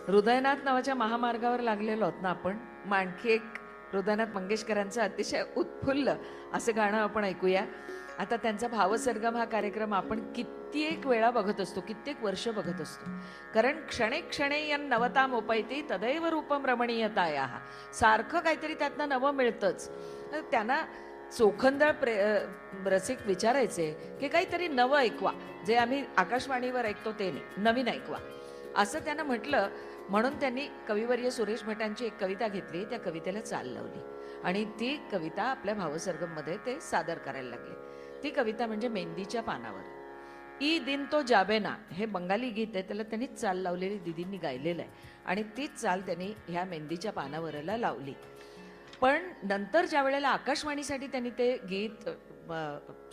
हृदयनाथ नावाच्या महामार्गावर लागलेलो आहोत ना आपण. मग आणखी एक हृदयनाथ मंगेशकरांचं अतिशय उत्फुल्ल असं गाणं आपण ऐकूया. आता त्यांचा भावसरगम हा कार्यक्रम आपण कित्येक वेळा बघत असतो, कित्येक वर्ष बघत असतो. कारण क्षणे क्षणे यन नवताम उपैती तदैव रूपम रमणीयताया. सारखं काहीतरी त्यातनं नवं मिळतंच. त्यांना चोखंदळ रसिक विचारायचे की काहीतरी नवं ऐकवा, जे आम्ही आकाशवाणीवर ऐकतो ते नाही, नवीन ऐकवा असं त्यानं म्हटलं. म्हणून त्यांनी कविवर्य सुरेश भटांची एक कविता घेतली, त्या कवितेला चाल लावली आणि ती कविता आपल्या भावसरगममध्ये ते सादर करायला लागले. ती कविता म्हणजे मेहंदीच्या पानावर. ई दिन तो जाबेना हे बंगाली गीत आहे, त्याला त्यांनी चाल लावलेली दिदींनी गायलेलं आहे आणि तीच चाल त्यांनी ह्या मेहंदीच्या पानावरला लावली. पण नंतर ज्या वेळेला आकाशवाणीसाठी त्यांनी ते गीत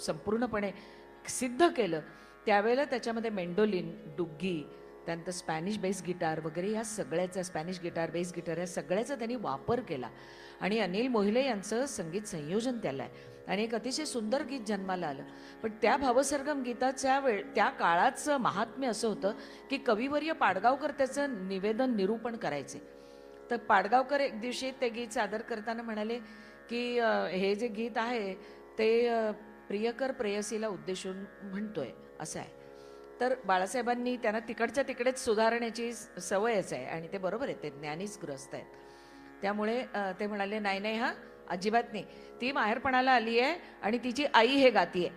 संपूर्णपणे सिद्ध केलं, त्यावेळेला त्याच्यामध्ये मेंडोलिन, डुग्गी, त्यानंतर स्पॅनिश बेस गिटार वगैरे या सगळ्याचा, स्पॅनिश गिटार, बेस गिटार या सगळ्याचा त्यांनी वापर केला आणि अनिल मोहिले यांचं संगीत संयोजन त्याला आहे आणि एक अतिशय सुंदर गीत जन्माला आलं. पण त्या भावसरगम गीताच्या त्या काळाचं महात्म्य असं होतं की कविवर्य पाडगावकर त्याचं निवेदन निरूपण करायचे. तर पाडगावकर एक दिवशी ते गीत सादर करताना म्हणाले की हे जे गीत आहे ते प्रियकर प्रेयसीला उद्देशून म्हणतोय असं आहे. तर बाळासाहेबांनी त्यांना तिकडच्या तिकडेच सुधारण्याची सवयच आहे आणि ते बरोबर आहे, ते ज्ञानीच ग्रस्त आहेत. त्यामुळे ते म्हणाले नाही नाही हा अजिबात नाही, ती माहेरपणाला आली आहे आणि तिची आई हे गातीये.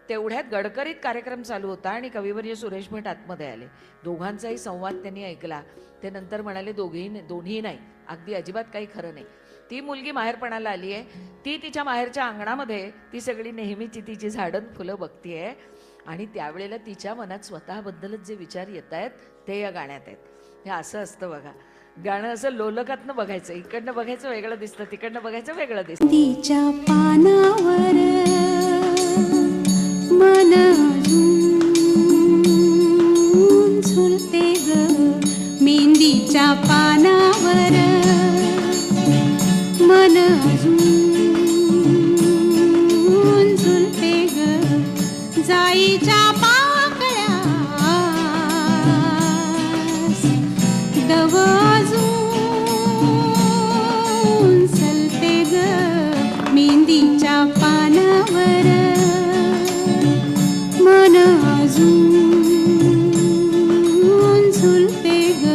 तेवढ्यात गडकरीत कार्यक्रम चालू होता आणि कविवर्य सुरेश भट आतमध्ये आले. दोघांचाही संवाद त्यांनी ऐकला. ते नंतर म्हणाले दोन्ही नाही, अगदी अजिबात काही खरं नाही. ती मुलगी माहेरपणाला आली आहे, ती तिच्या माहेरच्या अंगणामध्ये ती सगळी नेहमीची तिची झाडं फुलं बघतीये आणि त्यावेळेला तिच्या मनात स्वतःबद्दलच जे विचार येत आहेत ते या गाण्यात आहेत. हे असं असतं बघा, गाणं असं लोलकातनं बघायचं, इकडनं बघायचं वेगळं दिसतं, तिकडनं बघायचं वेगळं दिसतं. तिच्या पानावर मन झुलते ग, मेहंदीच्या पानावर मन झुलते ग, जाईच्या पाकळ्या दव सलते ग, मेहंदीच्या पानावर मन झुलते ग.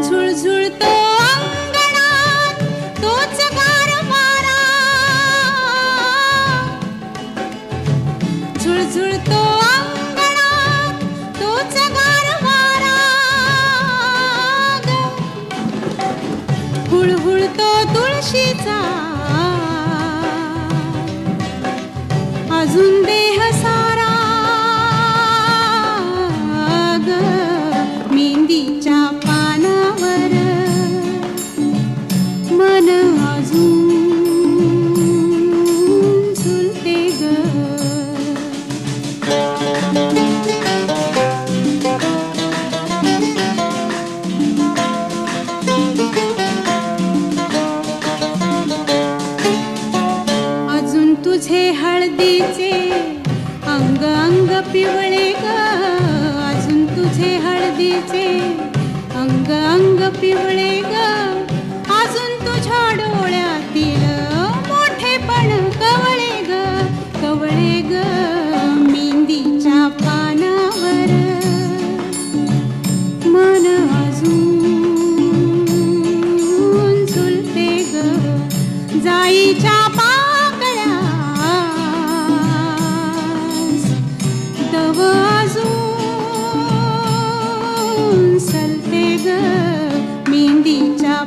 झुळझुळतो अंगणात तोच गारवारा ग, हुळहुळतो तुळशीचा अजून देह सारा ग, मेहंदीच्या पानावर मन अजून झुलते ग. अजून तुझे हळदीचे अंग अंग पिवळे ग, अजून तुझे हळदीचे अंग अंग पिवळे ग, अजून तुझ्या डोळ्यातील मोठेपण कवळे ग, कवळे ग, मेहंदीच्या पानावर मन अजून झुलते ग, जाईच्या पाकळ्या दव अजून सलते ग, मेहंदीच्या